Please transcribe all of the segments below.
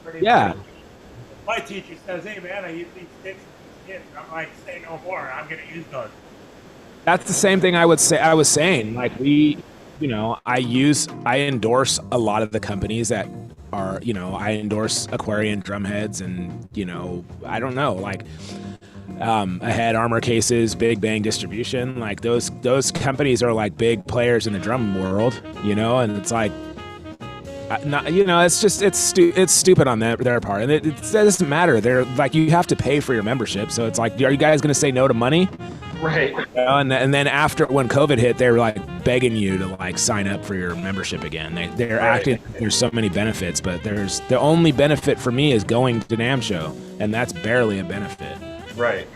pretty Yeah, impressive. My teacher says, "Hey man, I use these sticks with kids." I'm like, "Say no more. I'm gonna use those." that's the same thing I would say. I was saying, like I endorse a lot of the companies that are, I endorse Aquarian drum heads, and I don't know, like Ahead Armor Cases, Big Bang Distribution, like those companies are like big players in the drum world, and it's like, not, it's just it's stupid on their part, and it doesn't matter. They're like, you have to pay for your membership, so it's like, are you guys going to say no to money? Right. And then after, when COVID hit, they were like begging you to like sign up for your membership again. They're Right. acting like there's so many benefits, but there's the only benefit for me is going to NAMM show, and that's barely a benefit. Right.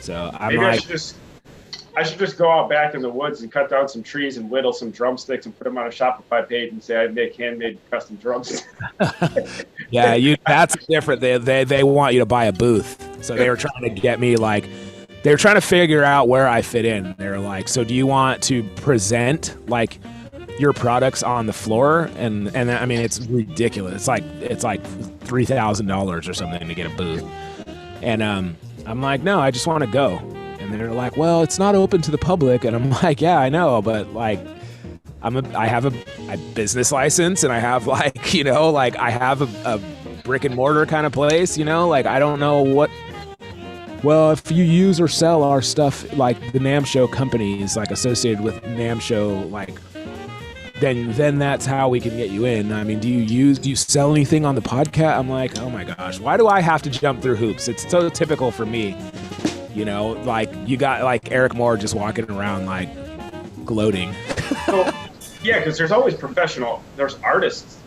So I'm Maybe like, I should just go out back in the woods and cut down some trees and whittle some drumsticks and put them on a Shopify page and say I make handmade custom drums. yeah, that's different. They want you to buy a booth, so they were trying to get me like. They're trying to figure out where I fit in. They're like, so do you want to present like your products on the floor? And I mean, it's ridiculous. It's like $3,000 or something to get a booth. And I'm like, no, I just want to go. And they're like, well, it's not open to the public. And I'm like, yeah, I know, but like, I have a business license, and I have like, like I have a brick and mortar kind of place, like I don't know what. Well, if you use or sell our stuff, like the NAMM show companies, like associated with NAMM show, like then that's how we can get you in. I mean, do you sell anything on the podcast? I'm like, oh my gosh, why do I have to jump through hoops? It's so typical for me, like you got like Eric Moore just walking around like gloating. So, yeah, because there's always there's artists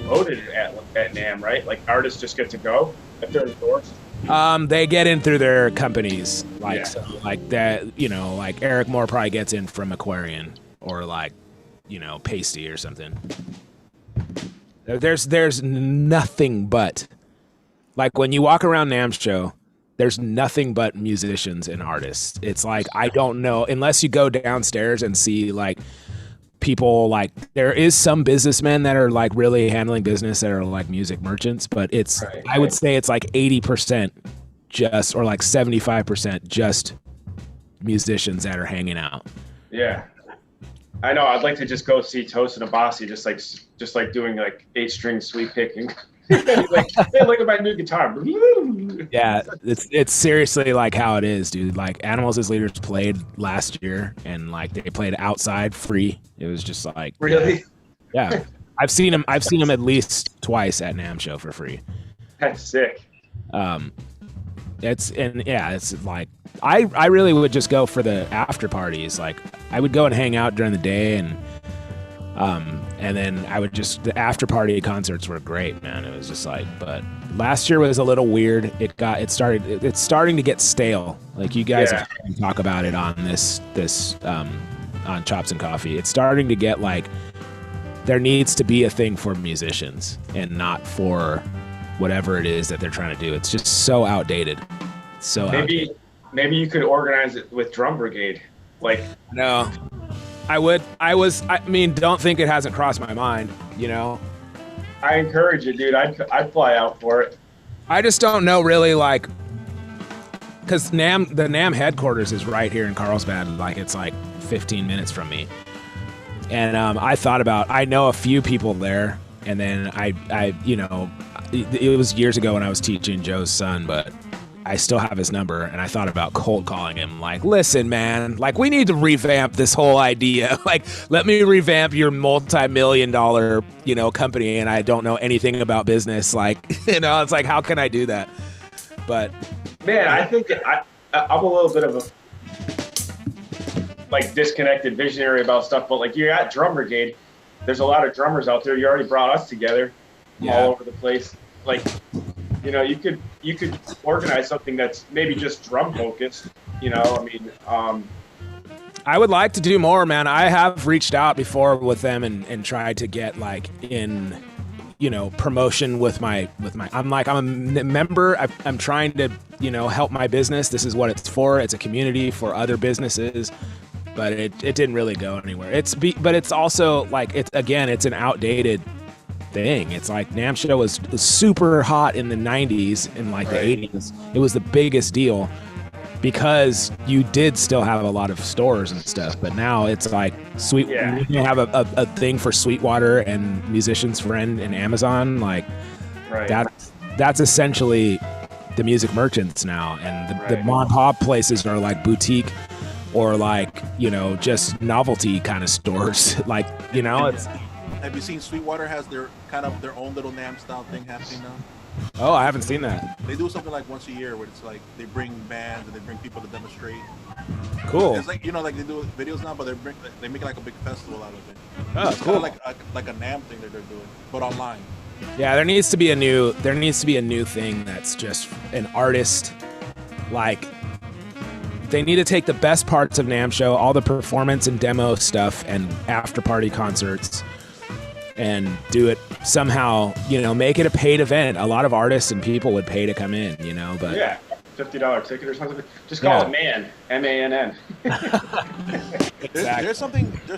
loaded at NAMM, right? Like artists just get to go if they're endorsed. They get in through their companies, like Yeah. so, like that. Like Eric Moore probably gets in from Aquarian or like, Pasty or something. There's nothing but, like when you walk around NAMM show, there's nothing but musicians and artists. It's like, I don't know, unless you go downstairs and see like people, like there is some businessmen that are like really handling business that are like music merchants, but it's Right. I would say it's like 80% just, or like 75% just musicians that are hanging out. Yeah. I know. I'd like to just go see Tosin Abasi, just like doing like 8-string sweep picking. Like, hey, look at my new guitar. Yeah, it's seriously like how it is, dude. Like Animals as Leaders played last year, and like they played outside free. It was just like, Really? yeah. I've seen him at least twice at NAMM show for free. That's sick. It's like I really would just go for the after parties. Like I would go and hang out during the day, and then I would the after party concerts were great, man. It was just like, but last year was a little weird. It's starting to get stale. Like you guys have heard me talk about it on this on Chops and Coffee. It's starting to get like there needs to be a thing for musicians and not for whatever it is that they're trying to do. It's just so outdated. So outdated. Maybe you could organize it with Drum Brigade. Like, No, I mean, don't think it hasn't crossed my mind, I encourage you, dude. I'd fly out for it. I just don't know really, like, because the NAMM headquarters is right here in Carlsbad. Like, it's like 15 minutes from me. And I know a few people there, and then it was years ago when I was teaching Joe's son, but I still have his number, and I thought about cold calling him. Like, listen, man, like we need to revamp this whole idea. Like, let me revamp your multi-million-dollar, company, and I don't know anything about business. Like, it's like, how can I do that? But Man, I think I'm a little bit of a like disconnected visionary about stuff, but like you're at Drum Brigade. There's a lot of drummers out there. You already brought us together all over the place. Like, you could organize something that's maybe just drum focused. I would like to do more, man. I have reached out before with them and tried to get like in, promotion with my, I'm a member. I'm trying to, help my business. This is what it's for. It's a community for other businesses, but it didn't really go anywhere. But it's also like, it's an outdated thing. It's like NAMM show was super hot in the 90s and like the 80s. It was the biggest deal because you did still have a lot of stores and stuff, but now it's like you have a thing for Sweetwater and Musician's Friend and Amazon. Like that's essentially the music merchants now, and the mom and pop places are like boutique or like, you know, just novelty kind of stores. Like, you know, it's. Have you seen Sweetwater has their kind of their own little NAMM style thing happening now? Oh, I haven't seen that. They do something like once a year where it's like they bring bands and they bring people to demonstrate. Cool. It's like, you know, like they do videos now, but they make like a big festival out of it. Oh, it's cool. Kind of like a NAMM thing that they're doing, but online. Yeah, there needs to be a new thing that's just an artist. Like, they need to take the best parts of NAMM show, all the performance and demo stuff and after party concerts, and do it somehow, you know, make it a paid event. A lot of artists and people would pay to come in, you know, but yeah, $50 ticket or something. Just call it MANN, M-A-N-N. Exactly. There's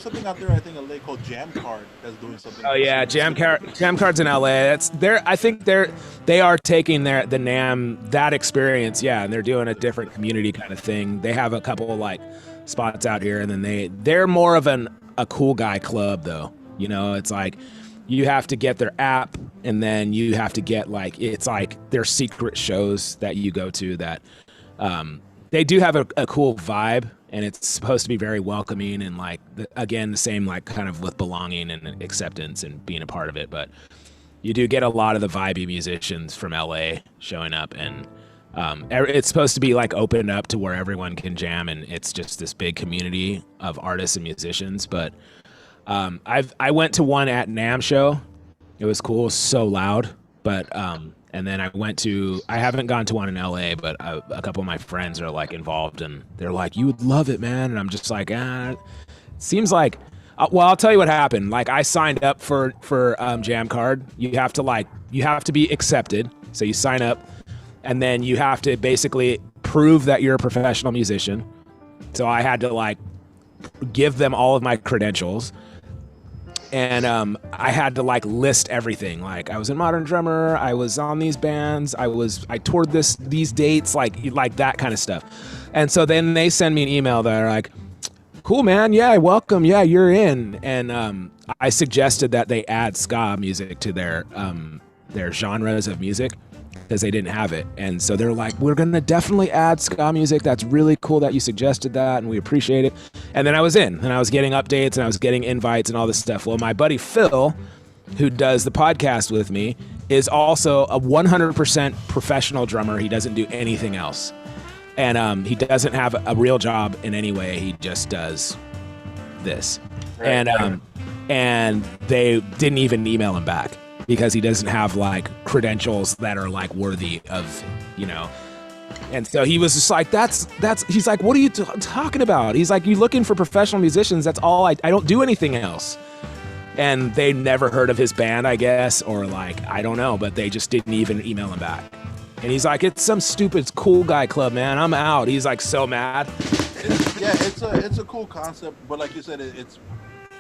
something out there, I think, a LA called Jam Card that's doing something. Oh yeah, Jam Card's in LA. I think they are taking the NAMM, that experience, yeah, and they're doing a different community kind of thing. They have a couple of like spots out here, and then they're more of a cool guy club though. You know, it's like you have to get their app, and then you have to get like, it's like their secret shows that you go to that they do have a cool vibe, and it's supposed to be very welcoming and like, again, the same like kind of with belonging and acceptance and being a part of it. But you do get a lot of the vibey musicians from LA showing up, and it's supposed to be like opened up to where everyone can jam, and it's just this big community of artists and musicians. But I went to one at NAMM show. It was cool. It was so loud. But and then I haven't gone to one in LA, but a couple of my friends are like involved, and they're like, you would love it, man. And I'm just like, it seems like, well, I'll tell you what happened. Like, I signed up for Jam Card. You have to be accepted. So you sign up, and then you have to basically prove that you're a professional musician. So I had to like give them all of my credentials. And I had to like list everything. Like, I was in Modern Drummer, I was on these bands, I toured these dates, like that kind of stuff. And so then they send me an email that are like, cool, man, yeah, welcome, yeah, you're in. And I suggested that they add ska music to their genres of music, because they didn't have it. And so they're like, we're gonna definitely add ska music. That's really cool that you suggested that, and we appreciate it. And then I was in, and I was getting updates, and I was getting invites and all this stuff. Well, my buddy Phil, who does the podcast with me, is also a 100% professional drummer. He doesn't do anything else. And he doesn't have a real job in any way. He just does this. Right. And they didn't even email him back, because he doesn't have like credentials that are like worthy of, you know. And so he was just like, he's like, what are you talking about? He's like, you looking for professional musicians? That's all. I don't do anything else. And they never heard of his band, I guess, or like, I don't know, but they just didn't even email him back. And he's like, it's some stupid cool guy club, man. I'm out. He's like so mad. It's a cool concept, but like you said, it's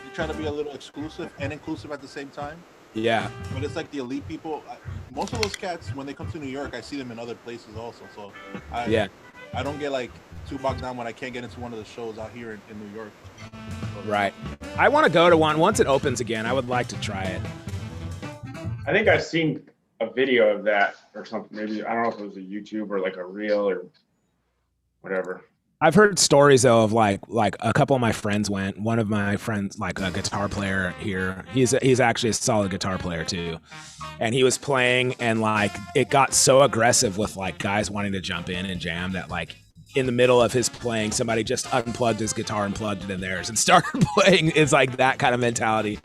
you're trying to be a little exclusive and inclusive at the same time. Yeah. But it's like the elite people. Most of those cats, when they come to New York, I see them in other places also. So I don't get like too bogged down when I can't get into one of the shows out here in New York. Right. I want to go to one. Once it opens again, I would like to try it. I think I've seen a video of that or something. Maybe, I don't know if it was a YouTube or like a reel or whatever. I've heard stories though of like a couple of my friends went. One of my friends, like a guitar player here, he's actually a solid guitar player too, and he was playing, and like it got so aggressive with like guys wanting to jump in and jam that like in the middle of his playing, somebody just unplugged his guitar and plugged it in theirs and started playing. It's like that kind of mentality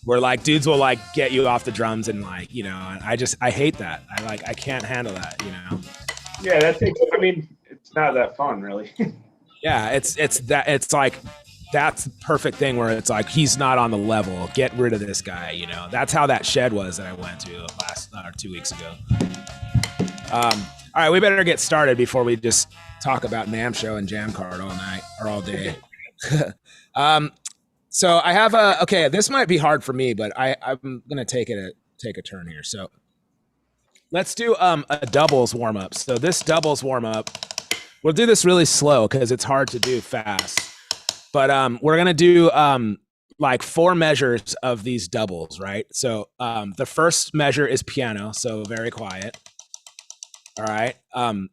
where like dudes will like get you off the drums, and like, you know, I hate that. I can't handle that, you know. Yeah, it's not that fun, really. Yeah, it's like that's the perfect thing where it's like, he's not on the level. Get rid of this guy, you know. That's how that shed was that I went to last 2 weeks ago. All right, we better get started before we just talk about NAMM show and Jam Card all night or all day. So I have okay, this might be hard for me, but I'm gonna take a turn here. So let's do a doubles warm up. So this doubles warm up, we'll do this really slow because it's hard to do fast. But we're gonna do like 4 measures of these doubles, right? So the first measure is piano, so very quiet. All right.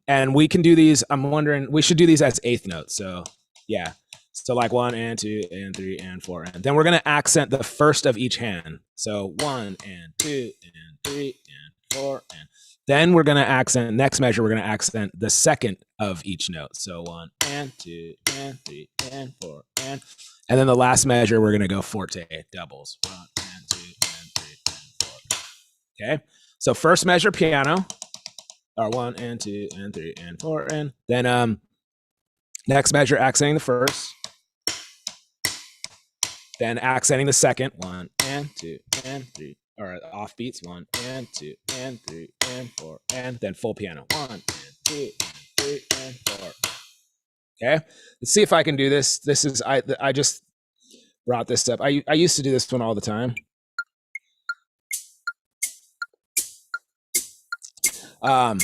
And we can do these. I'm wondering, we should do these as 8th notes. So yeah. So like 1 and 2 and 3 and 4. And then we're going to accent the first of each hand. So 1 and 2 and 3 and 4. And then we're going to accent, next measure, we're going to accent the second of each note. So 1 and 2 and 3 and 4. And then the last measure, we're going to go forte, doubles. 1 and 2 and 3 and 4. Okay. So first measure, piano. Or 1 and 2 and 3 and 4. And then next measure, accenting the first. Then accenting the second, 1 and 2 and 3, or offbeats, 1 and 2 and 3 and 4, and then full piano, 1 and 2 and 3 and 4. Okay, let's see if I can do this. This is I just brought this up. I used to do this one all the time. And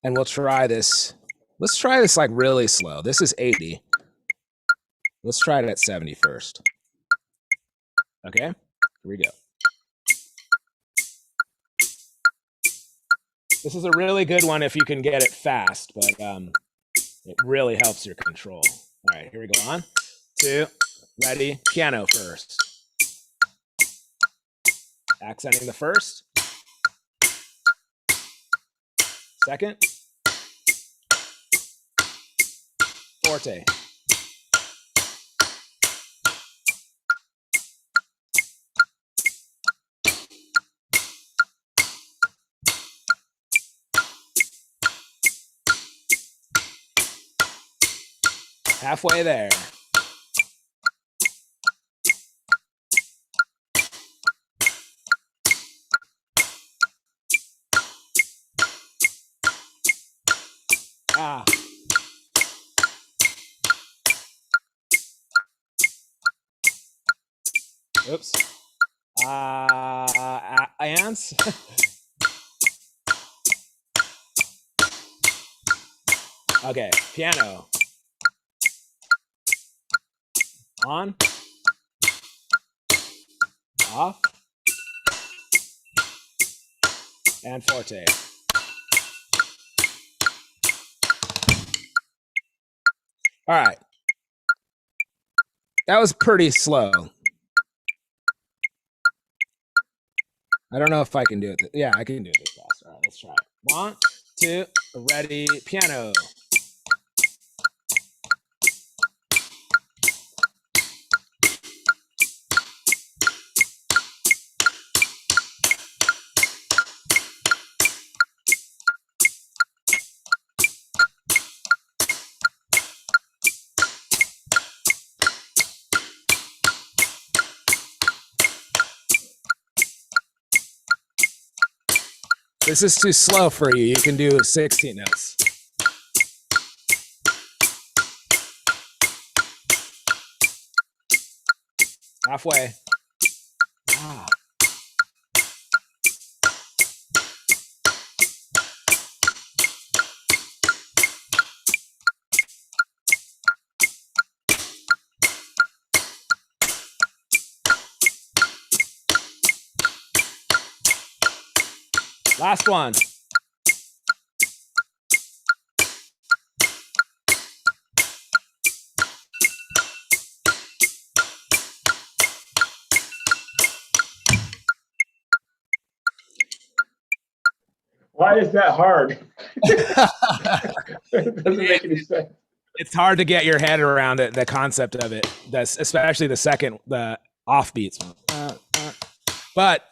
we'll try this. Let's try this like really slow. This is 80. Let's try it at 70 first. Okay, here we go. This is a really good one if you can get it fast, but it really helps your control. All right, here we go. 1, 2, ready, piano first. Accenting the first. Second. Forte. Halfway there. Ah. Oops. Ants. Okay, piano. On. Off. And forte. All right. That was pretty slow. I don't know if I can do it. Yeah, I can do it this fast. All right, let's try it. 1, 2, ready, piano. This is too slow for you. You can do 16 notes. Halfway. Ah. Last one. Why is that hard? It doesn't make any sense. It's hard to get your head around it, the concept of it. That's especially the offbeats. But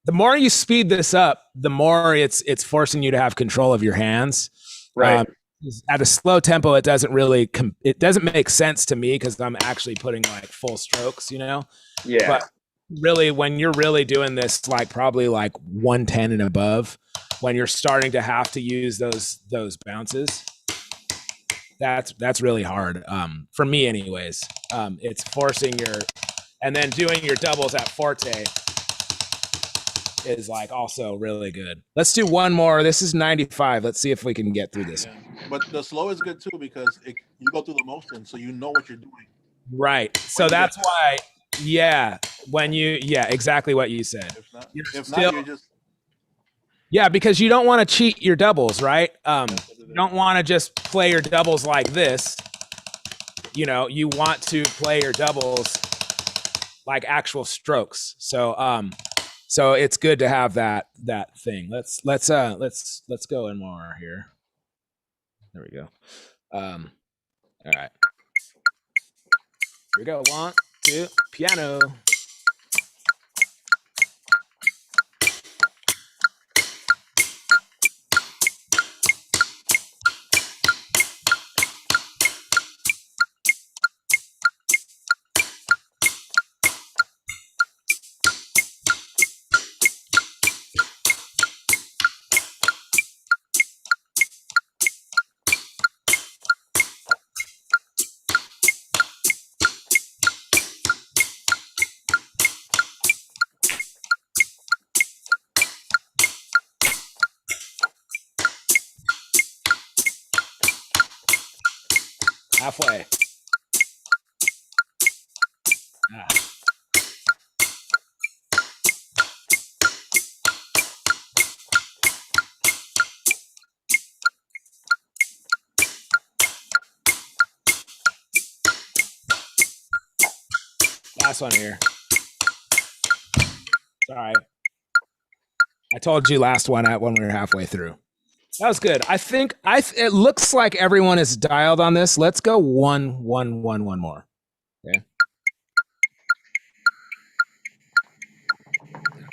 the more you speed this up, the more it's forcing you to have control of your hands. Right. At a slow tempo, it doesn't really it doesn't make sense to me because I'm actually putting like full strokes, you know. Yeah. But really, when you're really doing this, like probably like 110 and above, when you're starting to have to use those bounces, that's really hard for me, anyways. It's forcing And then doing your doubles at forte is like also really good. Let's do one more. This is 95. Let's see if we can get through this. Yeah. But the slow is good too because you go through the motion, so you know what you're doing. Right. So that's why, exactly what you said. If not, you're just. Yeah, because you don't want to cheat your doubles, right? You don't want to just play your doubles like this. You know, you want to play your doubles like actual strokes. So so it's good to have that thing. Let's go in more here. There we go. All right. Here we go. 1, 2, piano. Halfway. Last one here. Sorry. I told you last one when we were halfway through. That was good. I think it looks like everyone is dialed on this. Let's go one more. Okay.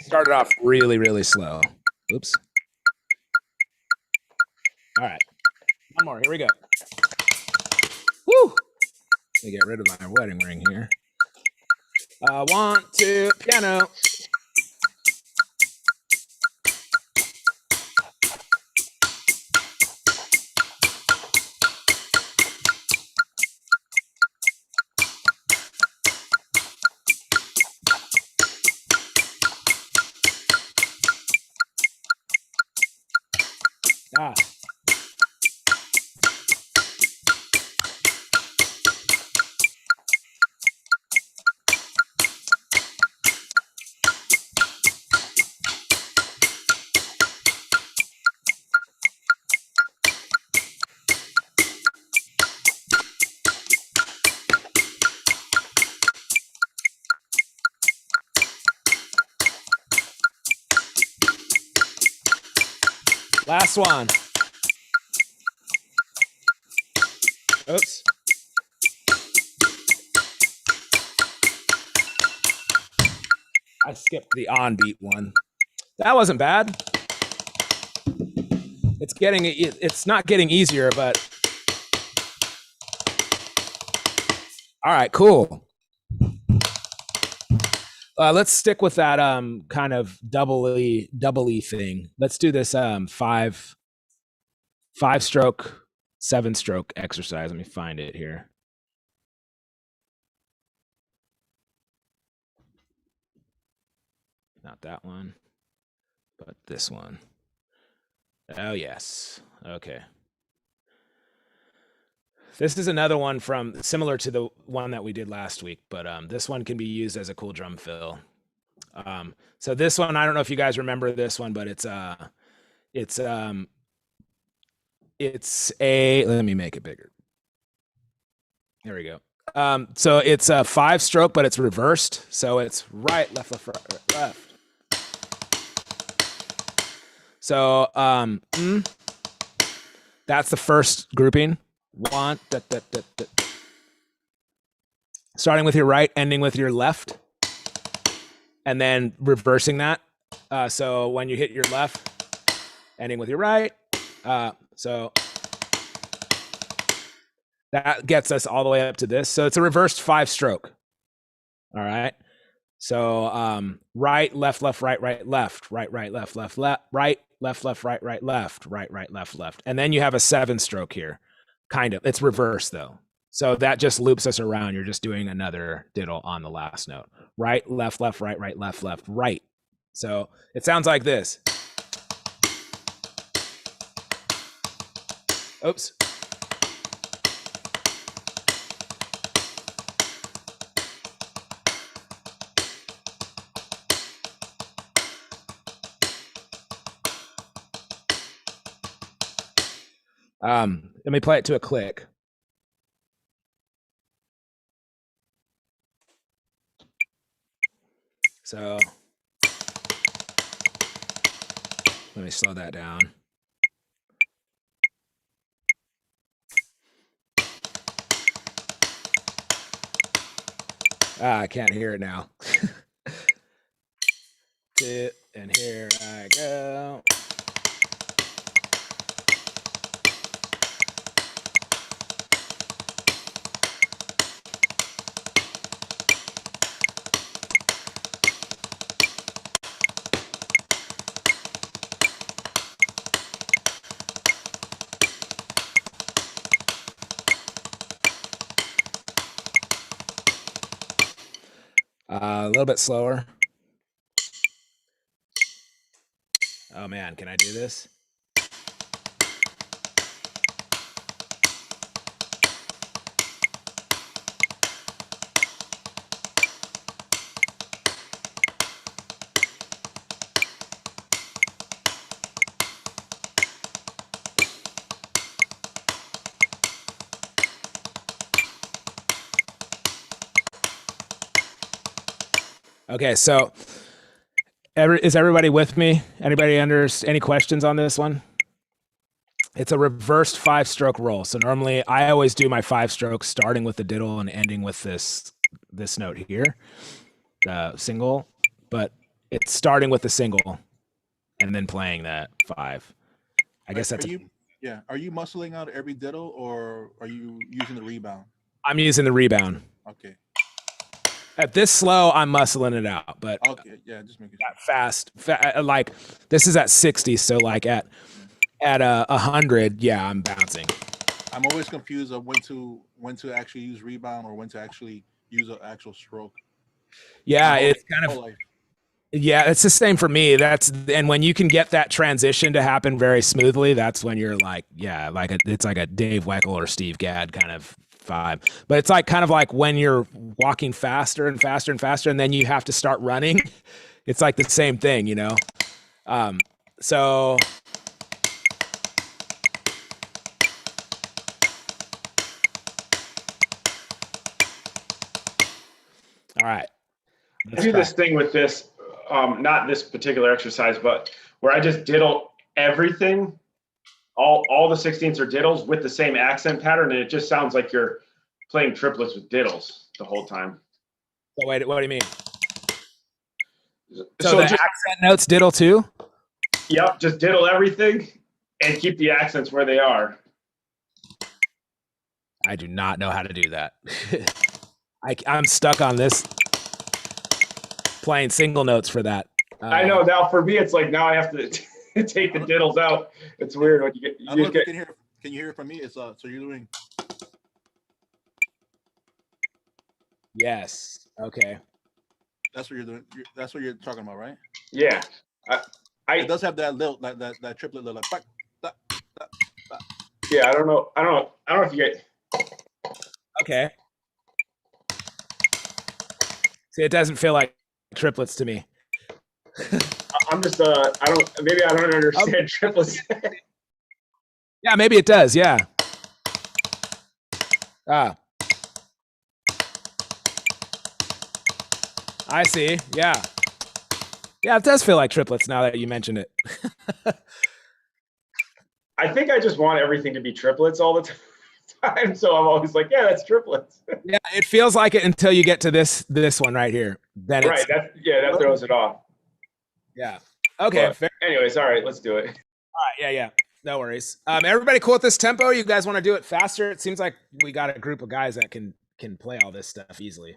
Started off really, really slow. Oops. All right. One more. Here we go. Woo! Let me get rid of my wedding ring here. 1, 2, piano. Last one. Oops. I skipped the on beat one. That wasn't bad. It's not getting easier, but all right, cool. Let's stick with that kind of double-y thing. Let's do this 5-stroke, 7-stroke exercise. Let me find it here. Not that one, but this one. Oh, yes. Okay. This is another one similar to the one that we did last week, but this one can be used as a cool drum fill. So this one, I don't know if you guys remember this one, but it's let me make it bigger. There we go. So it's a 5-stroke, but it's reversed. So it's right, left, left, right, left. So that's the first grouping. 1, starting with your right, ending with your left, and then reversing that. So when you hit your left, ending with your right. So that gets us all the way up to this. So it's a reversed 5-stroke. All right. So right, left, left, right, right, left, right, right, left, left, left, right, left, left, right, right, left, right, right, left, left. And then you have a 7-stroke here. Kind of. It's reversed though. So that just loops us around. You're just doing another diddle on the last note. Right, left, left, right, right, left, left, right. So it sounds like this. Oops. Let me play it to a click. So let me slow that down. I can't hear it now. And here I go. A little bit slower. Oh man, can I do this? Okay, so is everybody with me? Anybody under any questions on this one? It's a reversed 5-stroke roll. So normally I always do my 5 strokes starting with the diddle and ending with this note here, the single, but it's starting with the single and then playing that 5. I guess that's Are you muscling out every diddle or are you using the rebound? I'm using the rebound. Okay. At this slow, I'm muscling it out, but okay, yeah, just making sure. Fast, like this is at 60, so like at 100, yeah, I'm bouncing. I'm always confused of when to actually use rebound or when to actually use an actual stroke. Yeah, it's kind of yeah, it's the same for me. And when you can get that transition to happen very smoothly, that's when you're like, yeah, like it's like a Dave Weckl or Steve Gadd kind of vibe. But it's like kind of like when you're walking faster and faster and faster, and then you have to start running. It's like the same thing, you know? So all right. I do this thing with this, not this particular exercise, but where I just diddle everything. All the 16ths are diddles with the same accent pattern, and it just sounds like you're playing triplets with diddles the whole time. So wait, what do you mean? So the accent notes diddle too? Yep, just diddle everything and keep the accents where they are. I do not know how to do that. I'm stuck on this playing single notes for that. I know. Now for me, it's like now I have to take the diddles out. It's weird when you get. Can you hear it from me? It's so you're doing. Yes. Okay. That's what you're doing. That's what you're talking about, right? Yeah. It does have that little that triplet little like. Yeah, I don't know if you get. Okay. See, it doesn't feel like triplets to me. I'm just I don't understand triplets. Yeah, maybe it does. Yeah. I see. Yeah. Yeah, it does feel like triplets now that you mentioned it. I think I just want everything to be triplets all the time. So I'm always like, yeah, that's triplets. Yeah, it feels like it until you get to this one right here. Then right. That throws it off. Yeah. Okay. But anyways, all right, let's do it. All right. Yeah. No worries. Everybody cool with this tempo? You guys want to do it faster? It seems like we got a group of guys that can play all this stuff easily.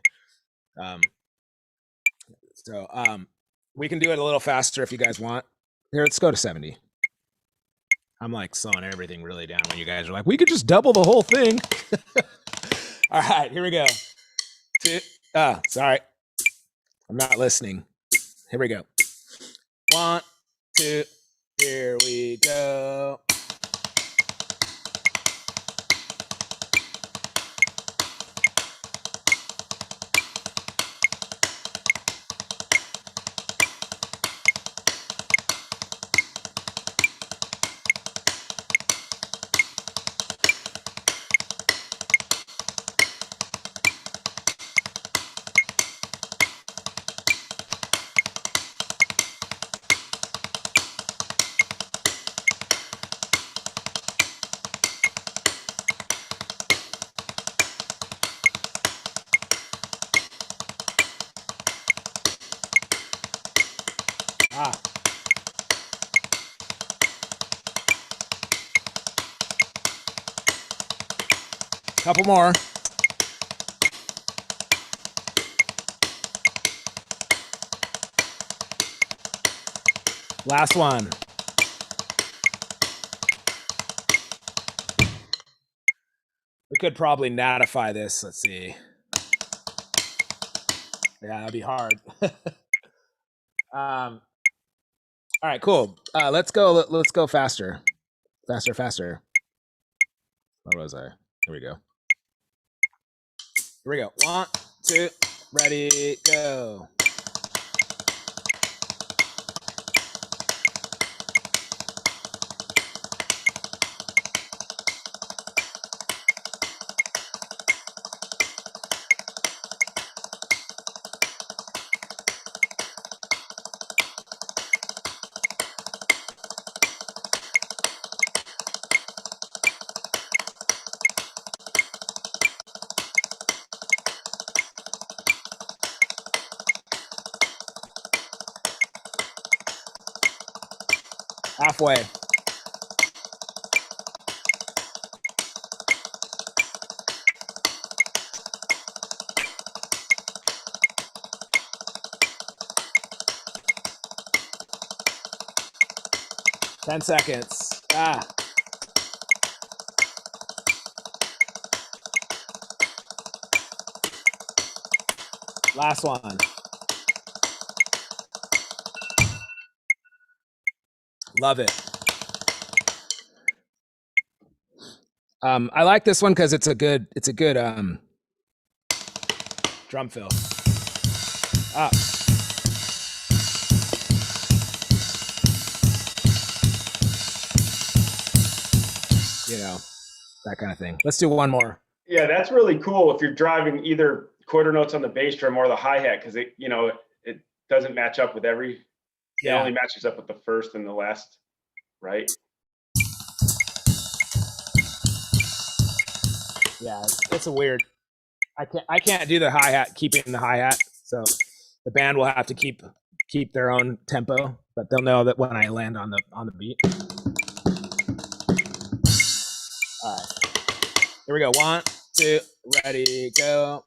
So we can do it a little faster if you guys want. Here, let's go to 70. I'm like slowing everything really down when you guys are like, we could just double the whole thing. All right, here we go. Sorry. I'm not listening. Here we go. 1, 2, here we go. Couple more. Last one. We could probably natify this. Let's see. Yeah, that'd be hard. All right, cool. Let's go. Let's go faster. Faster. Where was I? Here we go. Here we go. 1, 2, ready, go. Halfway. Ten seconds. Last one. Love it. I like this one because it's a good drum fill. Up. You know, that kind of thing. Let's do one more. Yeah, that's really cool if you're driving either quarter notes on the bass drum or the hi-hat, because it doesn't match up with every. It only matches up with the first and the last, right? Yeah, it's a weird. I can't do the hi-hat, keeping the hi-hat, so the band will have to keep their own tempo, but they'll know that when I land on the beat. All right, here we go. 1, 2, ready, go.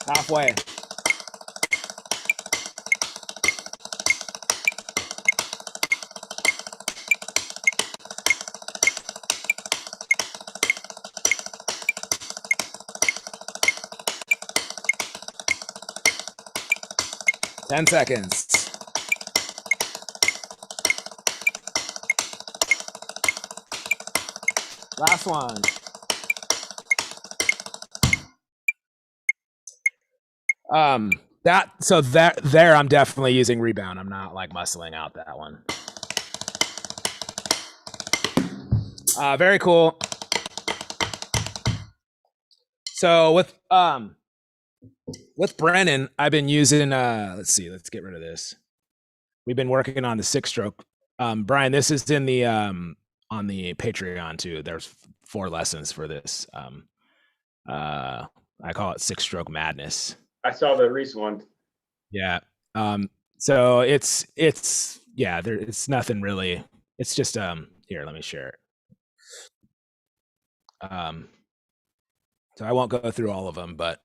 Halfway. Ten seconds. Last one. There I'm definitely using rebound. I'm not like muscling out that one. Very cool. So with Brennan, I've been using let's see, let's get rid of this. We've been working on the 6-stroke. Brian, this is in the on the Patreon too. There's 4 lessons for this. I call it 6-stroke madness. I saw the recent one. Yeah. So it's yeah, it's nothing really. It's just here, let me share it. So I won't go through all of them, but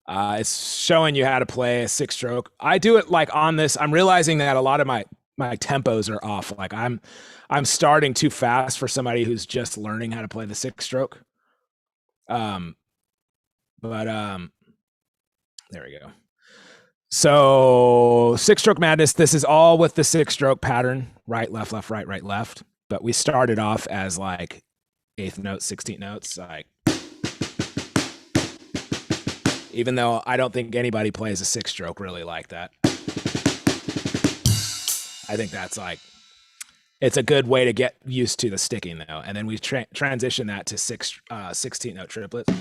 it's showing you how to play a 6-stroke. I do it like on this. I'm realizing that a lot of my tempos are off. Like I'm starting too fast for somebody who's just learning how to play the 6-stroke. But there we go. So 6-stroke madness. This is all with the 6-stroke pattern: right, left, left, right, right, left. But we started off as like 8th notes, 16th notes, like. Even though I don't think anybody plays a 6-stroke really like that. I think that's like, it's a good way to get used to the sticking though. And then we transition that to 16th note triplets.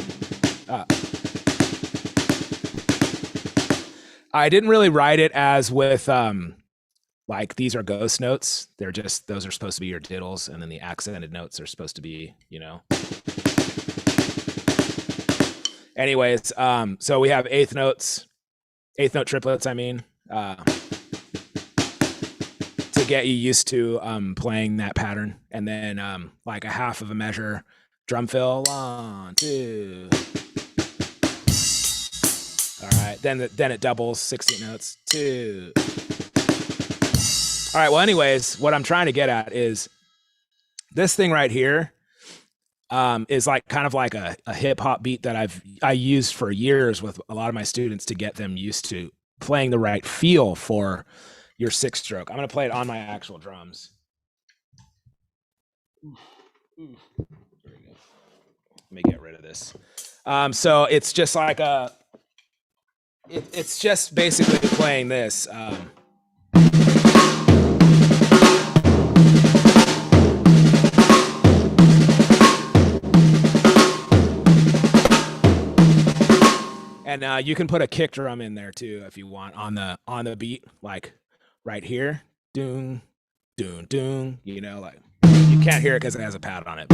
I didn't really write it as with, like these are ghost notes. They're just, those are supposed to be your diddles. And then the accented notes are supposed to be, you know. Anyways, so we have 8th notes, 8th note triplets, I mean, to get you used to playing that pattern. And then like a half of a measure drum fill, 1, 2. All right, then it doubles, 16 notes, 2. All right, well, anyways, what I'm trying to get at is this thing right here. Is like kind of like a hip hop beat that I used for years with a lot of my students to get them used to playing the right feel for your 6-stroke. I'm going to play it on my actual drums. There we go. Let me get rid of this. So it's just like it's just basically playing this. And you can put a kick drum in there too if you want on the beat, like right here, doom, doom, doom. You know, like you can't hear it because it has a pad on it.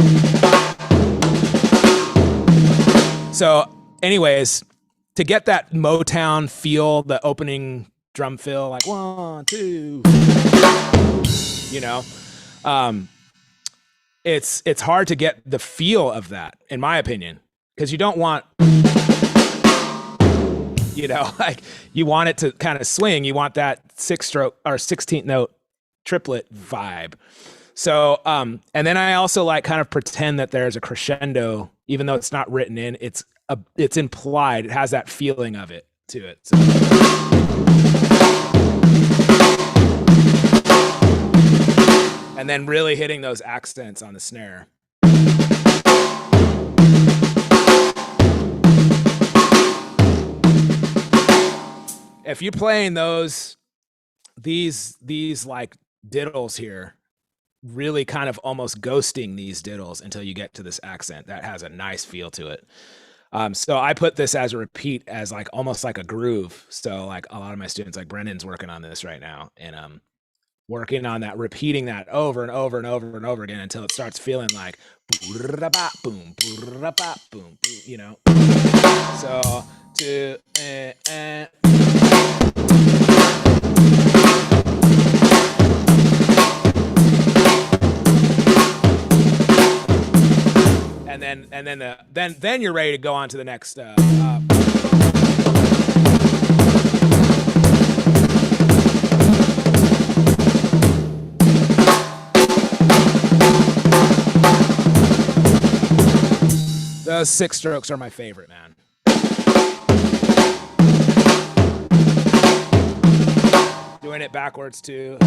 So, anyways, to get that Motown feel, the opening drum fill, like 1, 2, you know, it's hard to get the feel of that, in my opinion, because you don't want. You know, like you want it to kind of swing. You want that 6-stroke or 16th note triplet vibe. So, and then I also like kind of pretend that there's a crescendo, even though it's not written in. It's implied. It has that feeling of it to it. So. And then really hitting those accents on the snare. If you're playing these like diddles here, really kind of almost ghosting these diddles until you get to this accent that has a nice feel to it. So I put this as a repeat, as like almost like a groove. So like a lot of my students, like Brendan's working on this right now, and working on that, repeating that over and over and over and over again until it starts feeling like boom, boom, you know. So and then you're ready to go on to the next. Those 6-strokes are my favorite, man. Doing it backwards too.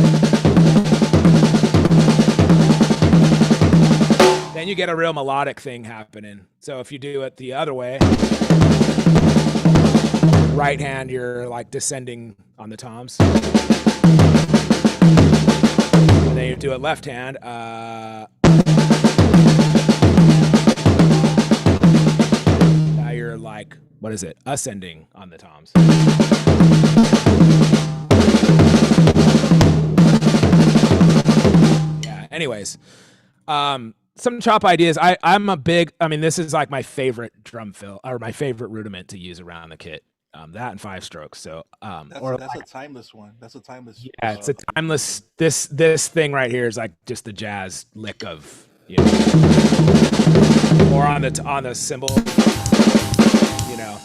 Then you get a real melodic thing happening. So if you do it the other way, right hand, you're like descending on the toms. And then you do it left hand. Now you're like, what is it? Ascending on the toms. Yeah, anyways. Some chop ideas. I'm a big, I mean, this is like my favorite drum fill, or my favorite rudiment to use around the kit. that and 5-strokes. So that's a timeless one. That's a timeless. Yeah, it's a timeless. This thing right here is like just the jazz lick of, you know, or on the cymbal, you know.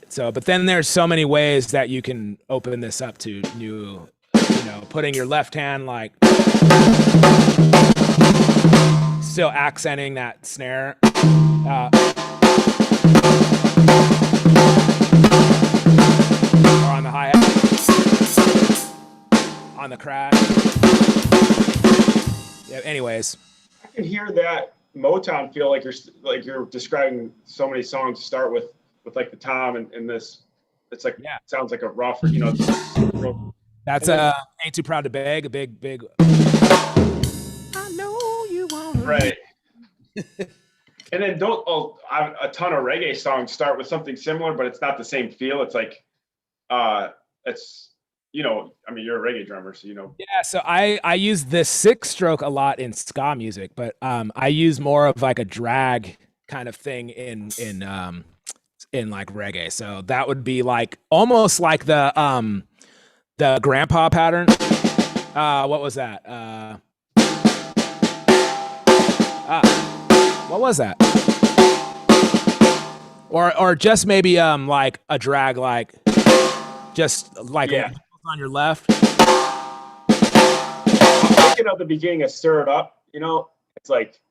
So, but then there's so many ways that you can open this up to new, you know, putting your left hand like still accenting that snare. Or on the hi-hat, on the crash. Yeah, anyways. I can hear that Motown feel like you're describing so many songs to start with like the tom and this. It's like, yeah, it sounds like a rough, you know. That's Ain't Too Proud to Beg, a big. I know you want right. And then a ton of reggae songs start with something similar, but it's not the same feel. It's like, it's, you know, I mean, you're a reggae drummer, so you know. Yeah, so I use this 6-stroke a lot in ska music, but I use more of like a drag kind of thing in like reggae. So that would be like almost like the grandpa pattern. What was that? What was that? Or just maybe like a drag, like just like on your left. I'm thinking of the beginning of Stir It Up, you know, it's like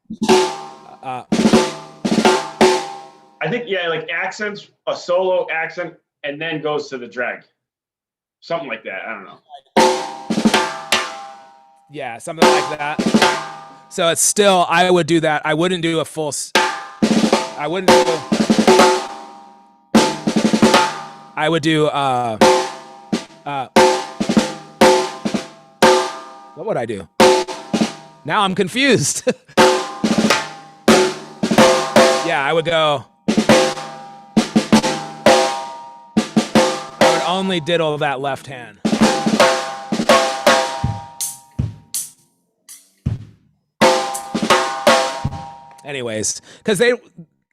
I think, yeah, like accents, a solo accent, and then goes to the drag. Something like that. I don't know. Yeah, something like that. So it's still, I would do that. I wouldn't do a full, I would do, what would I do? Now I'm confused. Yeah, I would go. I would only diddle that left hand. Anyways, because they,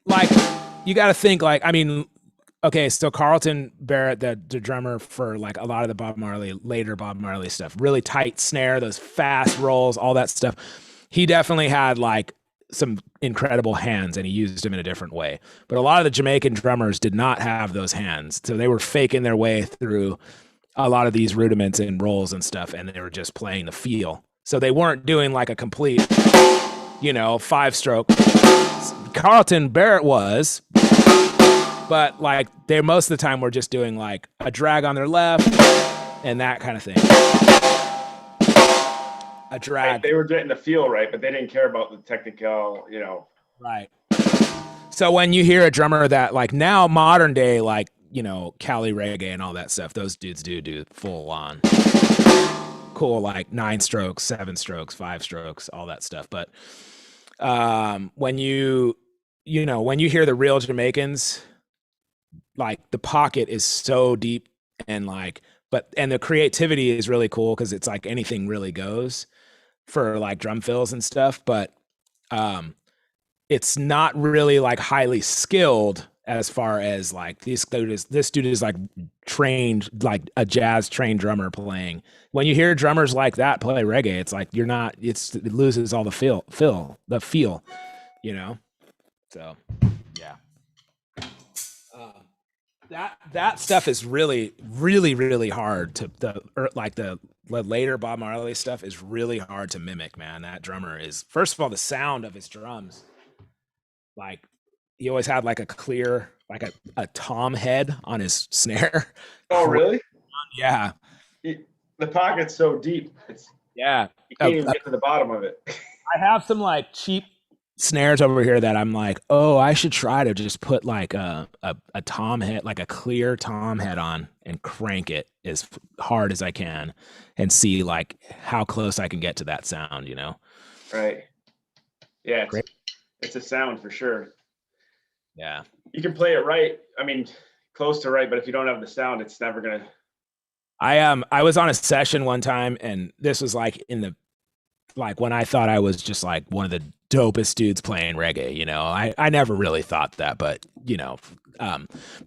like, you got to think, like, I mean, okay, so Carlton Barrett, the drummer for like a lot of the later Bob Marley stuff, really tight snare, those fast rolls, all that stuff. He definitely had like some incredible hands, and he used them in a different way. But a lot of the Jamaican drummers did not have those hands, so they were faking their way through a lot of these rudiments and rolls and stuff, and they were just playing the feel. So they weren't doing like a complete, you know, 5-stroke. Carlton Barrett was, but like they most of the time were just doing like a drag on their left and that kind of thing. A drag. Right, they were getting the feel right, but they didn't care about the technical, you know. Right. So when you hear a drummer that like now modern day, like, you know, Cali reggae and all that stuff, those dudes do full on cool, like 9 strokes, 7 strokes, 5 strokes, all that stuff. But when you hear the real Jamaicans, like the pocket is so deep and like, and the creativity is really cool because it's like anything really goes for like drum fills and stuff, but it's not really like highly skilled as far as like this dude is like trained, like a jazz trained drummer playing. When you hear drummers like that play reggae, it's like it loses all the feel, you know? So yeah. That stuff is really, really, really hard to the later Bob Marley stuff is really hard to mimic, man. That drummer is, first of all, the sound of his drums. Like he always had like a clear, like a tom head on his snare. Oh, really? Yeah. The pocket's so deep. You can't even get to the bottom of it. I have some like cheap snares over here that I'm like, oh, I should try to just put like a tom head, like a clear tom head on and crank it as hard as I can and see like how close I can get to that sound, you know? Right. Yeah. It's a sound for sure. Yeah. You can play it right. I mean, close to right, but if you don't have the sound, it's never going to. I was on a session one time, and this was like when I thought I was just like one of the dopest dudes playing reggae. You know, I never really thought that, but you know,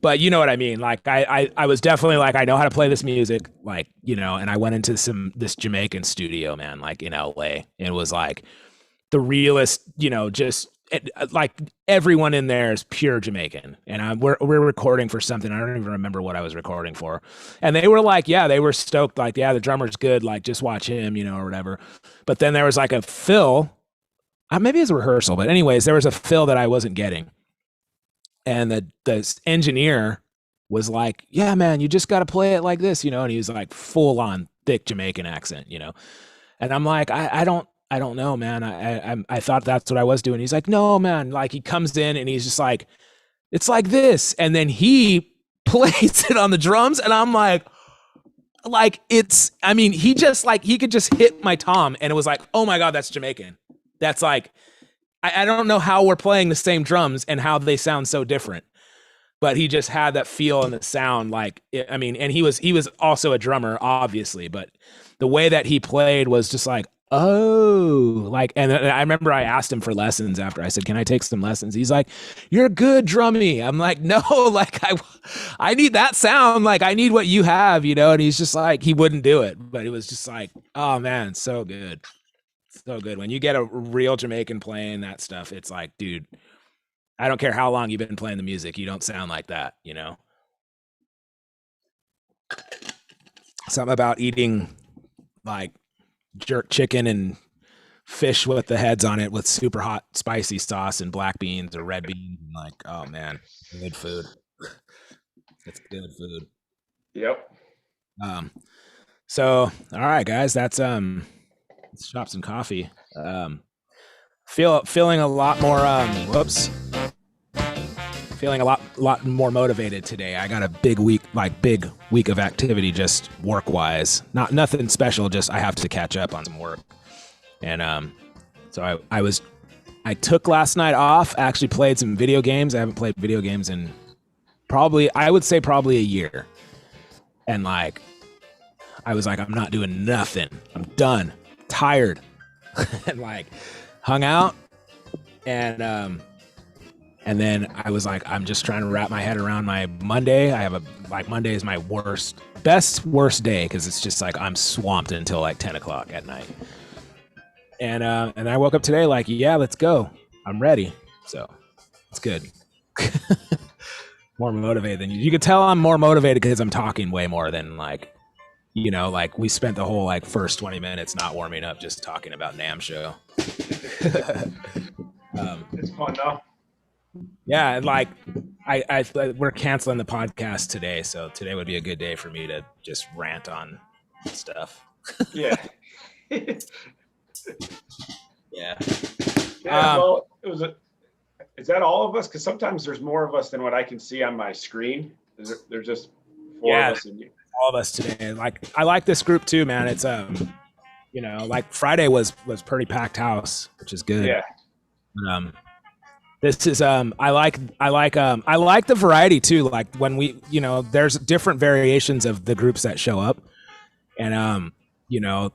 but you know what I mean? Like I was definitely like, I know how to play this music, like, you know, and I went into this Jamaican studio, man, like in LA, and it was like the realest, you know, just like everyone in there is pure Jamaican, and we're recording for something. I don't even remember what I was recording for, and they were like, yeah, they were stoked, like, yeah, the drummer's good, like just watch him, you know, or whatever. But then there was like a fill, maybe it's a rehearsal, but anyways, there was a fill that I wasn't getting, and the engineer was like, yeah, man, you just got to play it like this, you know, and he was like full on thick Jamaican accent, you know, and I'm like, I don't know, man. I thought that's what I was doing. He's like, no, man. Like he comes in and he's just like, it's like this. And then he plays it on the drums. And I'm like it's, I mean, he just like, he could just hit my tom and it was like, oh my God, that's Jamaican. That's like, I don't know how we're playing the same drums and how they sound so different, but he just had that feel and the sound. Like, I mean, and he was also a drummer, obviously, but the way that he played was just like, oh, like, and I remember I asked him for lessons after. I said, can I take some lessons? He's like, you're good drummy. I'm like, no, like I need that sound. Like I need what you have, you know? And he's just like, he wouldn't do it, but it was just like, oh man, so good. So good. When you get a real Jamaican playing that stuff, it's like, dude, I don't care how long you've been playing the music. You don't sound like that, you know? Something about eating like jerk chicken and fish with the heads on it with super hot spicy sauce and black beans or red beans. Like, oh man, good food. It's good food. Yep. So all right, guys, that's let's shop some coffee. Feeling a lot more feeling a lot more motivated today. I got a big week of activity, just work wise. Nothing special, just I have to catch up on some work. And so I took last night off, actually played some video games. I haven't played video games in probably a year. And like I was like, I'm not doing nothing. I'm done. Tired. And like hung out and then I was like, I'm just trying to wrap my head around my Monday. Monday is my worst day because it's just like I'm swamped until like 10 o'clock at night. And I woke up today like, yeah, let's go. I'm ready. So it's good. More motivated than you. You could tell I'm more motivated because I'm talking way more than like, you know, like we spent the whole like first 20 minutes not warming up, just talking about NAMM show. It's fun though. Yeah, and like we're canceling the podcast today, so today would be a good day for me to just rant on stuff. Yeah. Yeah. Yeah. Well, is that all of us? Because sometimes there's more of us than what I can see on my screen. There's just four of us in you. All of us today. Like I like this group too, man. It's you know, like Friday was pretty packed house, which is good. Yeah. This is I like the variety too. Like when we, you know, there's different variations of the groups that show up, and you know,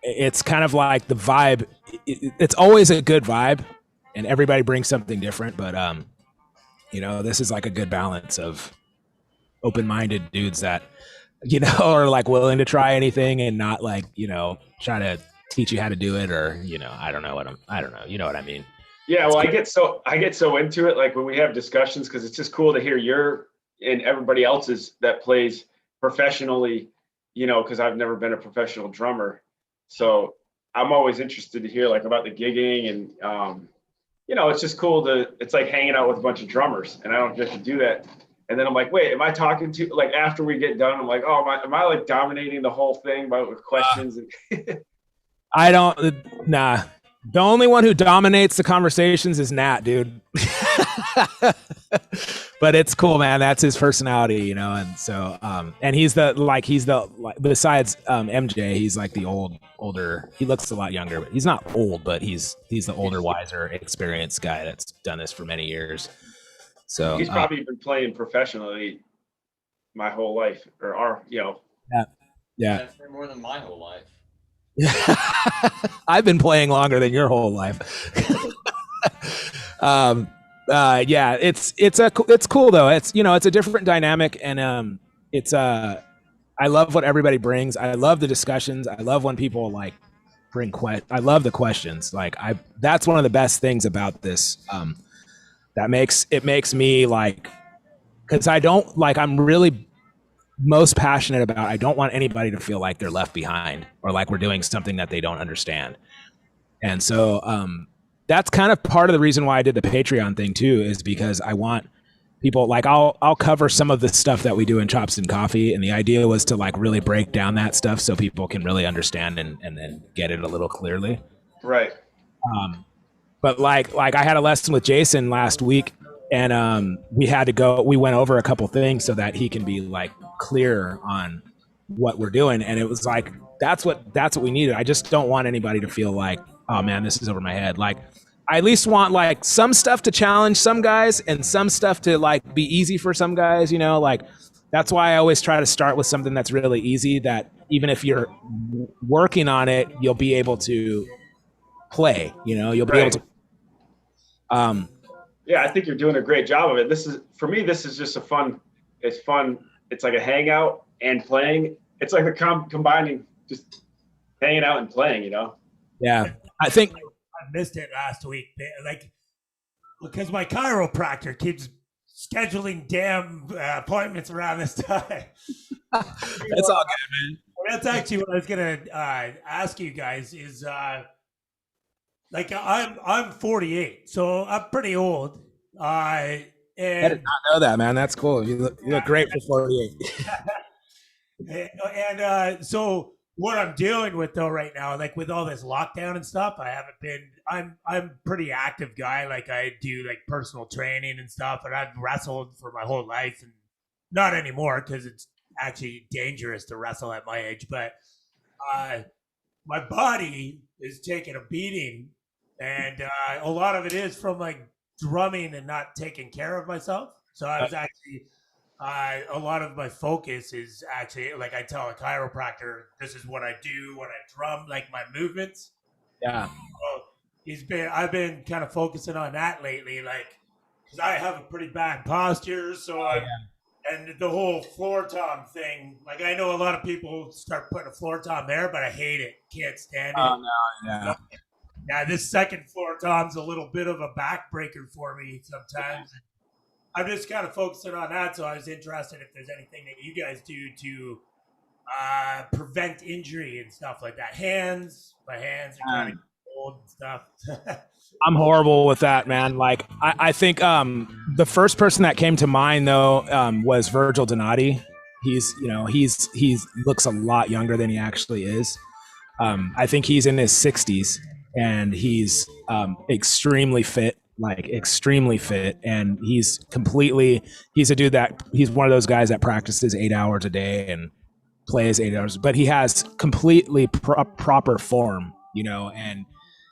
it's kind of like the vibe. It's always a good vibe, and everybody brings something different. But you know, this is like a good balance of open-minded dudes that, you know, are like willing to try anything and not like, you know, try to teach you how to do it, or, you know, I don't know, you know what I mean? Yeah, well, I get so into it, like when we have discussions, because it's just cool to hear your and everybody else's that plays professionally, you know, because I've never been a professional drummer. So I'm always interested to hear like about the gigging, and you know, it's just cool it's like hanging out with a bunch of drummers, and I don't get to do that. And then I'm like, wait, am I talking to, like, after we get done, I'm like, oh, am I like dominating the whole thing with questions? I don't, nah. The only one who dominates the conversations is Nat, dude. But it's cool, man. That's his personality, you know. And so, and he's the besides MJ, he's like the older. He looks a lot younger, but he's not old, but he's the older, wiser, experienced guy that's done this for many years. So he's probably been playing professionally my whole life, or you know. Yeah. That's been more than my whole life. I've been playing longer than your whole life. Yeah, it's cool though. It's, you know, it's a different dynamic, and it's I love what everybody brings. I love the discussions. I love when people like bring I love the questions. Like that's one of the best things about this. That makes me like, because I don't like, I'm really most passionate about, I don't want anybody to feel like they're left behind or like we're doing something that they don't understand. And so that's kind of part of the reason why I did the Patreon thing too, is because I want people, like I'll cover some of the stuff that we do in Chops and Coffee, and the idea was to like really break down that stuff so people can really understand and then get it a little clearly. Right. But like I had a lesson with Jason last week, and we went over a couple things so that he can be like clear on what we're doing. And it was like, that's what we needed. I just don't want anybody to feel like, oh man, this is over my head. Like I at least want like some stuff to challenge some guys and some stuff to like be easy for some guys, you know, like that's why I always try to start with something that's really easy, that even if you're working on it, you'll be able to play, you know, you'll be able to. Yeah, I think you're doing a great job of it. For me, this is just it's fun. It's like a hangout and playing. It's like combining just hanging out and playing, you know? Yeah. I think I missed it last week. Like, because my chiropractor keeps scheduling damn appointments around this time. It's all good, man. That's actually what I was gonna ask you guys is like I'm 48, so I'm pretty old. And I did not know that, man. That's cool. You look great for 48. And so what I'm dealing with though right now, like with all this lockdown and stuff, I'm a pretty active guy. Like I do like personal training and stuff, and I've wrestled for my whole life, and not anymore because it's actually dangerous to wrestle at my age. But my body is taking a beating, and a lot of it is from like drumming and not taking care of myself. So I was actually a lot of my focus is actually, like I tell a chiropractor, this is what I do when I drum, like my movements. Yeah. So I've been kind of focusing on that lately, like, because I have a pretty bad posture. So and the whole floor tom thing, like I know a lot of people start putting a floor tom there, but I hate it. Can't stand it. Oh, no, yeah. Now, this second floor tom's a little bit of a backbreaker for me sometimes. I'm just kind of focusing on that, so I was interested if there's anything that you guys do to prevent injury and stuff like that. My hands are kind of old and stuff. I'm horrible with that, man. Like I think the first person that came to mind though was Virgil Donati. He looks a lot younger than he actually is. I think he's in his 60s, and he's extremely fit. And he's a dude that he's one of those guys that practices 8 hours a day and plays 8 hours, but he has completely proper form, you know, and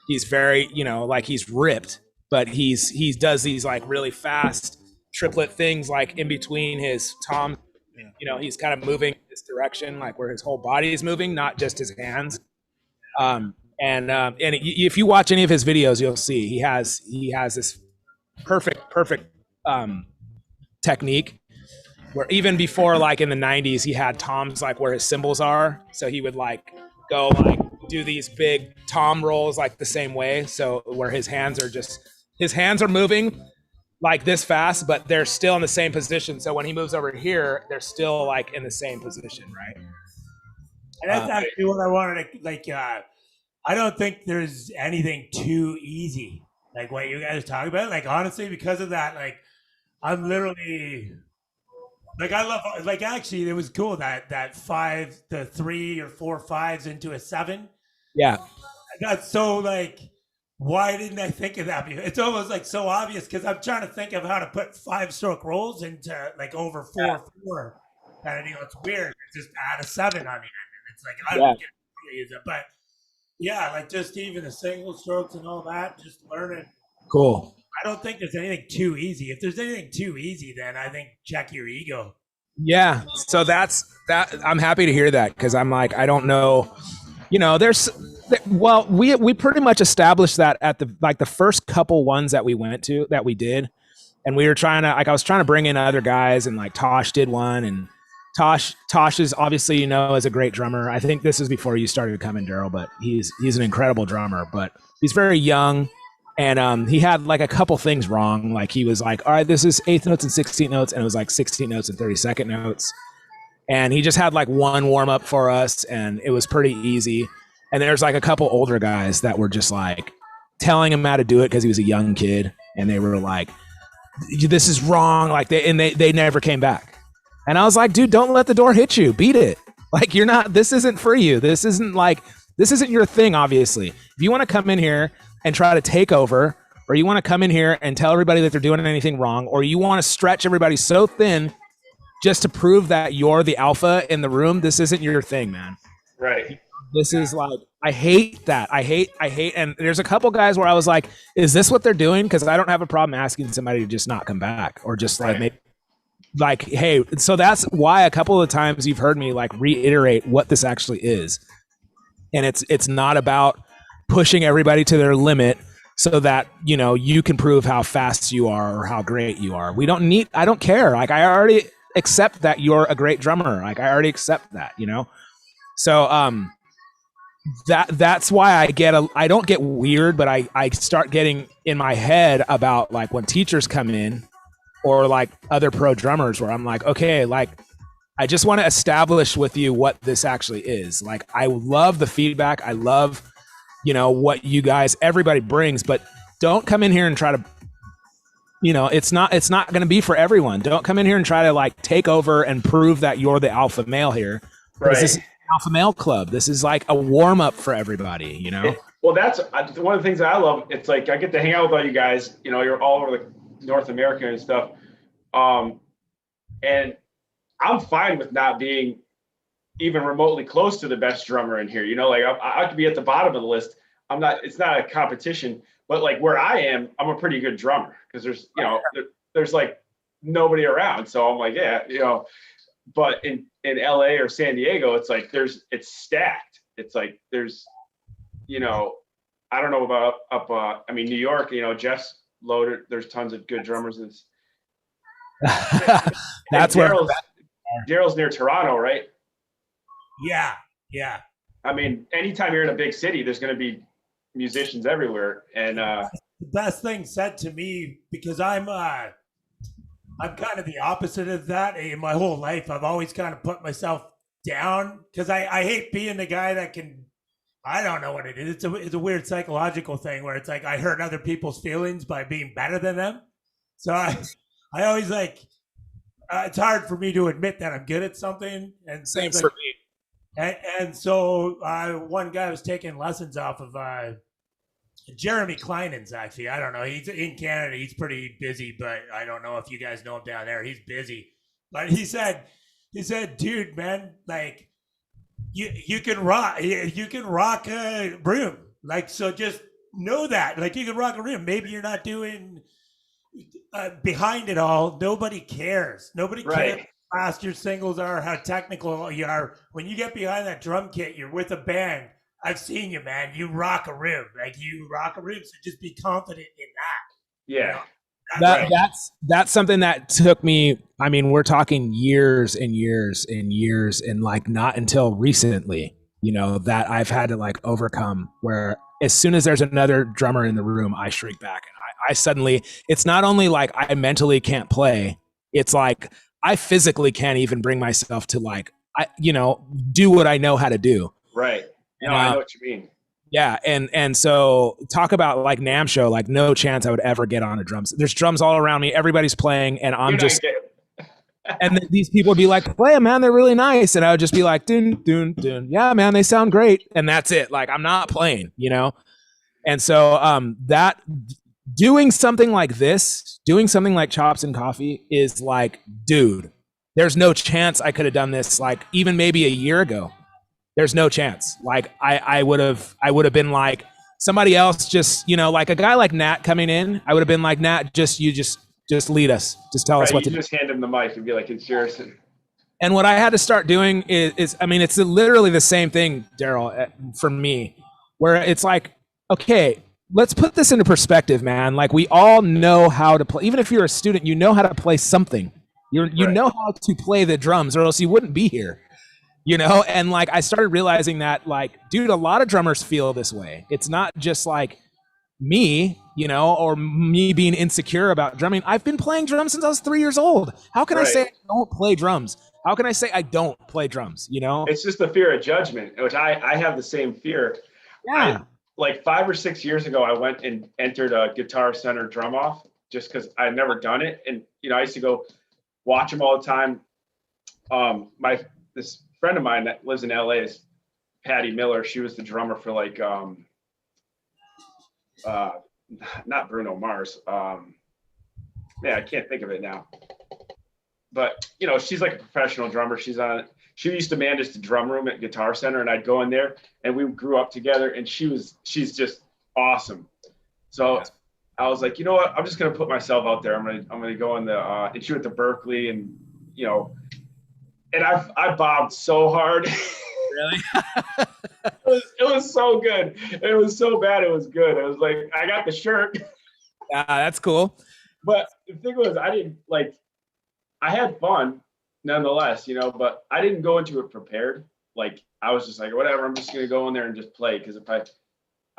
he's very, you know, like he's ripped, but he does these like really fast triplet things, like in between his tom, you know, he's kind of moving this direction, like where his whole body is moving, not just his hands. And if you watch any of his videos, you'll see he has this perfect technique, where even before, like in the 90s, he had toms like where his cymbals are, so he would like go like do these big tom rolls like the same way, so where his hands are moving like this fast, but they're still in the same position, so when he moves over here, they're still like in the same position, right? And that's actually what I wanted to like. I don't think there's anything too easy, like what you guys talk about. Like honestly, because of that, like I'm literally, like I love, like actually it was cool that the 3 or 4 5s into a 7. Yeah, that's so like, why didn't I think of that? It's almost like so obvious, because I'm trying to think of how to put 5-stroke rolls into like over 4/4. And you know, it's weird. It's just add a 7 on the end, and it's like I don't get it, but. Yeah, like just even the single strokes and all that, just learning. Cool. I don't think there's anything too easy. If there's anything too easy, then I think check your ego. Yeah, so that's that. I'm happy to hear that, because I'm like, I don't know, you know, there's Well, we pretty much established that at the first couple ones that we went to that we did, and we were trying to I was trying to bring in other guys, and like Tosh did one, and Tosh is obviously is a great drummer. I think this is before you started coming, Daryl, but he's an incredible drummer, but he's very young, and he had like a couple things wrong. Like he was like, all right, this is 8th notes and 16th notes, and it was like 16th notes and 32nd notes, and he just had like one warm up for us, and it was pretty easy. And there's like a couple older guys that were just like telling him how to do it because he was a young kid, and they were like, "This is wrong." Like they never came back. And I was like, "Dude, don't let the door hit you. Beat it. Like you're not. This isn't for you. This isn't your thing. Obviously, if you want to come in here and try to take over, or you want to come in here and tell everybody that they're doing anything wrong, or you want to stretch everybody so thin just to prove that you're the alpha in the room, this isn't your thing, man." Right. This is like, I hate that. I hate. And there's a couple guys where I was like, is this what they're doing? Because I don't have a problem asking somebody to just not come back, or just like, maybe, like, hey, so that's why a couple of times you've heard me like reiterate what this actually is. And it's not about pushing everybody to their limit so that, you can prove how fast you are or how great you are. I don't care. Like, I already accept that you're a great drummer. Like, I already accept that, So, that's why I don't get weird, but I start getting in my head about like when teachers come in or like other pro drummers where I'm like, okay, like I just want to establish with you what this actually is. Like, I love the feedback. I love, what you guys, everybody brings, but don't come in here and try to, it's not going to be for everyone. Don't come in here and try to like take over and prove that you're the alpha male here. Right. Alpha Male Club. This is like a warm up for everybody, Well, that's one of the things that I love. It's like I get to hang out with all you guys. You're all over the North America and stuff, and I'm fine with not being even remotely close to the best drummer in here. Like I could be at the bottom of the list. I'm not. It's not a competition, but like where I am, I'm a pretty good drummer because there's like nobody around. So I'm like, yeah, But in LA or San Diego, it's like it's stacked. It's like there's, I don't know about New York, Jeff's loaded. There's tons of good drummers. That's where Daryl's near Toronto, right? Yeah. Anytime you're in a big city, there's going to be musicians everywhere. And the best thing said to me, because I'm kind of the opposite of that. In my whole life, I've always kind of put myself down because I hate being the guy that can, I don't know what it is. It's a weird psychological thing where it's like I hurt other people's feelings by being better than them. So I always like, it's hard for me to admit that I'm good at something. And same for me. And so one guy was taking lessons off of Jeremy Kleinens, actually. I don't know. He's in Canada. He's pretty busy, but I don't know if you guys know him down there. He's busy. But he said, dude, man, like you can rock a room. Like, so just know that. Like, you can rock a room. Maybe you're not doing behind it all. Nobody cares. Nobody cares how fast your singles are, how technical you are. When you get behind that drum kit, you're with a band. I've seen you, man. You rock a room. Like, you rock a room. So just be confident in that. Yeah. That's something that took me. We're talking years and years and years, and like not until recently, that I've had to like overcome. Where as soon as there's another drummer in the room, I shrink back, and I suddenly. It's not only like I mentally can't play. It's like I physically can't even bring myself to like do what I know how to do. Right. I know what you mean. Yeah, and so talk about like NAMM show, like no chance I would ever get on a drums. There's drums all around me, everybody's playing, and I'm just and these people would be like, play them, man, they're really nice. And I would just be like, dun, dun, dun. Yeah, man, they sound great. And that's it. Like, I'm not playing, And so that doing something like this, doing something like Chops and Coffee is like, dude, there's no chance I could have done this like even maybe a year ago. There's no chance. Like I would have been like somebody else, just like a guy like Nat coming in. I would have been like, Nat, just lead us. Just tell us what to do. Just hand him the mic and be like, it's yours. And what I had to start doing is it's literally the same thing, Daryl, for me, where it's like, okay, let's put this into perspective, man. Like we all know how to play. Even if you're a student, you know how to play something. You know how to play the drums, or else you wouldn't be here. You know, and like I started realizing that, like, dude, a lot of drummers feel this way. It's not just like me, you know, or me being insecure about drumming. I've been playing drums since I was 3 years old. How can I say I don't play drums? How can I say I don't play drums? You know, it's just the fear of judgment, which I have the same fear. Yeah. Like 5 or 6 years ago, I went and entered a Guitar Center drum off just because I'd never done it. And, you know, I used to go watch them all the time. This friend of mine that lives in LA is Patty Miller. She was the drummer for like, not Bruno Mars. I can't think of it now. But, you know, she's like a professional drummer. She used to manage the drum room at Guitar Center, and I'd go in there, and we grew up together, and she's just awesome. So I was like, you know what? I'm just gonna put myself out there. I'm gonna go in the and she went to Berkeley, and you know, and I bobbed so hard. Really? it was so good. It was so bad. It was good. It was like I got the shirt. Yeah, that's cool. But the thing was, I had fun nonetheless, you know, but I didn't go into it prepared. Like I was just like, whatever, I'm just going to go in there and just play. Cause if I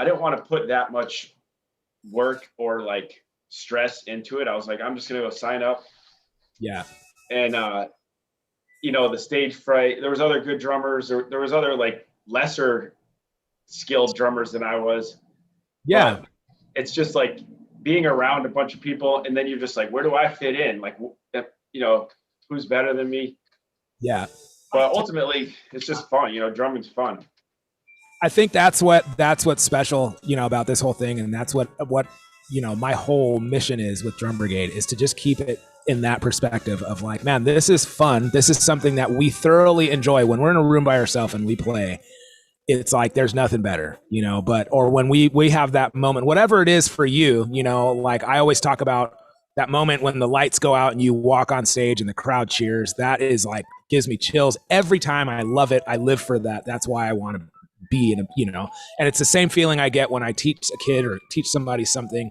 didn't want to put that much work or like stress into it. I was like, I'm just going to go sign up. Yeah. And, you know, the stage fright, there was other good drummers. There was other like lesser skilled drummers than I was. Yeah. But it's just like being around a bunch of people. And then you're just like, where do I fit in? Like, you know, who's better than me? Yeah. But ultimately, it's just fun. You know, drumming's fun. I think that's what's special, you know, about this whole thing, and that's what you know, my whole mission is with Drum Brigade, is to just keep it in that perspective of like, man, this is fun. This is something that we thoroughly enjoy when we're in a room by ourselves and we play. It's like there's nothing better, you know. But or when we have that moment, whatever it is for you, you know, like I always talk about that moment when the lights go out and you walk on stage and the crowd cheers. That is like gives me chills every time. I love it. I live for that. That's why I want to be in a, you know, and it's the same feeling I get when I teach a kid or teach somebody something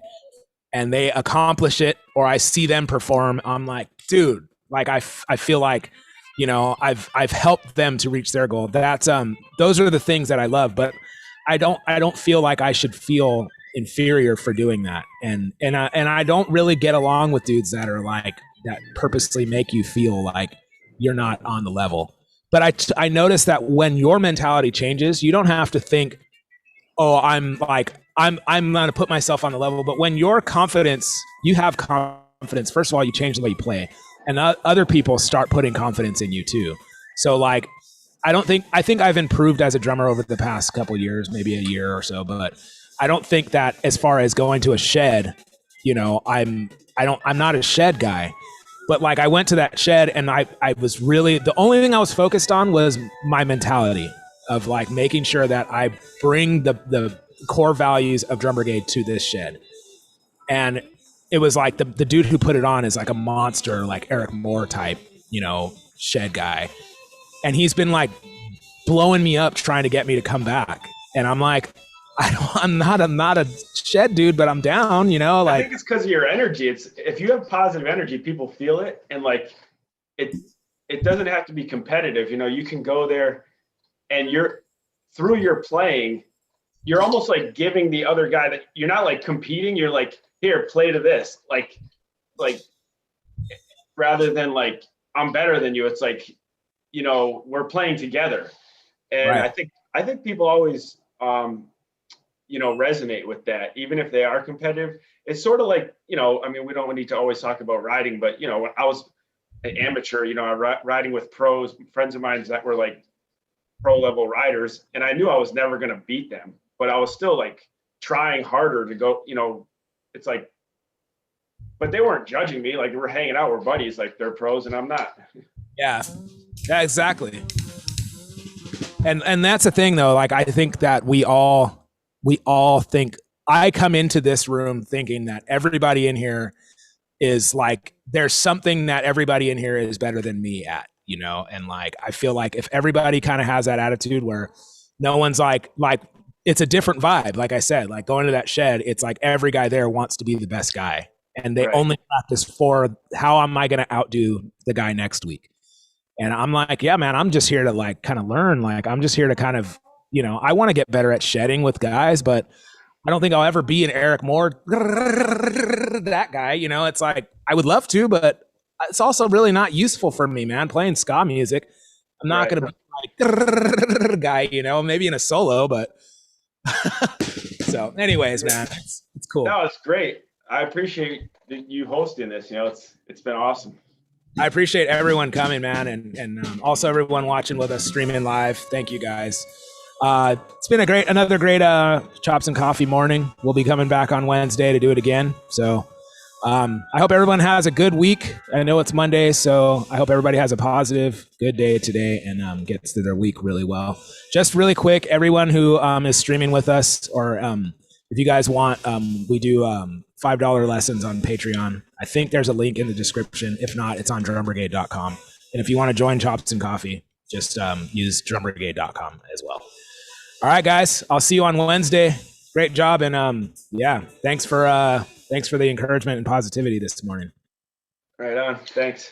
and they accomplish it, or I see them perform. I'm like, dude, like I feel like, you know, I've helped them to reach their goal. That's those are the things that I love, but I don't feel like I should feel inferior for doing that. And I don't really get along with dudes that are like that purposely make you feel like you're not on the level. But I noticed that when your mentality changes, you don't have to think, oh, I'm going to put myself on the level. But when your confidence, you have confidence, first of all, you change the way you play, and other people start putting confidence in you too. So like, I think I've improved as a drummer over the past couple of years, maybe a year or so, but I don't think that as far as going to a shed, you know, I'm not a shed guy. But like I went to that shed and I was really, the only thing I was focused on was my mentality of like making sure that I bring the core values of Drum Brigade to this shed. And it was like the dude who put it on is like a monster, like Eric Moore type, you know, shed guy. And he's been like blowing me up trying to get me to come back. And I'm like, I'm not a shed dude, but I'm down, you know, like. I think it's because of your energy. It's if you have positive energy, people feel it. And like, it doesn't have to be competitive. You know, you can go there and through your playing, you're almost like giving the other guy that you're not like competing. You're like, here, play to this. Like rather than like, I'm better than you. It's like, you know, we're playing together. And right. I think people always, you know, resonate with that, even if they are competitive. It's sort of like, you know, I mean, we don't need to always talk about riding, but, you know, when I was an amateur, you know, riding with pros, friends of mine that were like pro level riders, and I knew I was never going to beat them, but I was still like trying harder to go, you know, it's like, but they weren't judging me. Like we're hanging out, we're buddies, like they're pros and I'm not. Yeah, exactly. And that's the thing though. Like, I think that we all think, I come into this room thinking that everybody in here is like, there's something that everybody in here is better than me at, you know? And like, I feel like if everybody kind of has that attitude where no one's like it's a different vibe. Like I said, like going to that shed, it's like every guy there wants to be the best guy. And they only practice for how am I going to outdo the guy next week? And I'm like, yeah, man, I'm just here to like kind of learn. Like, I'm just here to kind of, you know, I want to get better at shedding with guys, but I don't think I'll ever be an Eric Moore, that guy. You know, it's like, I would love to, but it's also really not useful for me, man, playing ska music. I'm not going to be like guy, you know, maybe in a solo, but so anyways, man, it's cool. No, it's great. I appreciate you hosting this. You know, it's been awesome. I appreciate everyone coming, man, and also everyone watching with us streaming live. Thank you guys. It's been another great Chops and Coffee morning. We'll be coming back on Wednesday to do it again. So I hope everyone has a good week. I know it's Monday, so I hope everybody has a positive, good day today and gets through their week really well. Just really quick, everyone who is streaming with us, or if you guys want, we do $5 lessons on Patreon. I think there's a link in the description. If not, it's on drumbrigade.com. And if you want to join Chops and Coffee, just use drumbrigade.com as well. All right, guys, I'll see you on Wednesday. Great job. And yeah, thanks for the encouragement and positivity this morning. Right on. Thanks.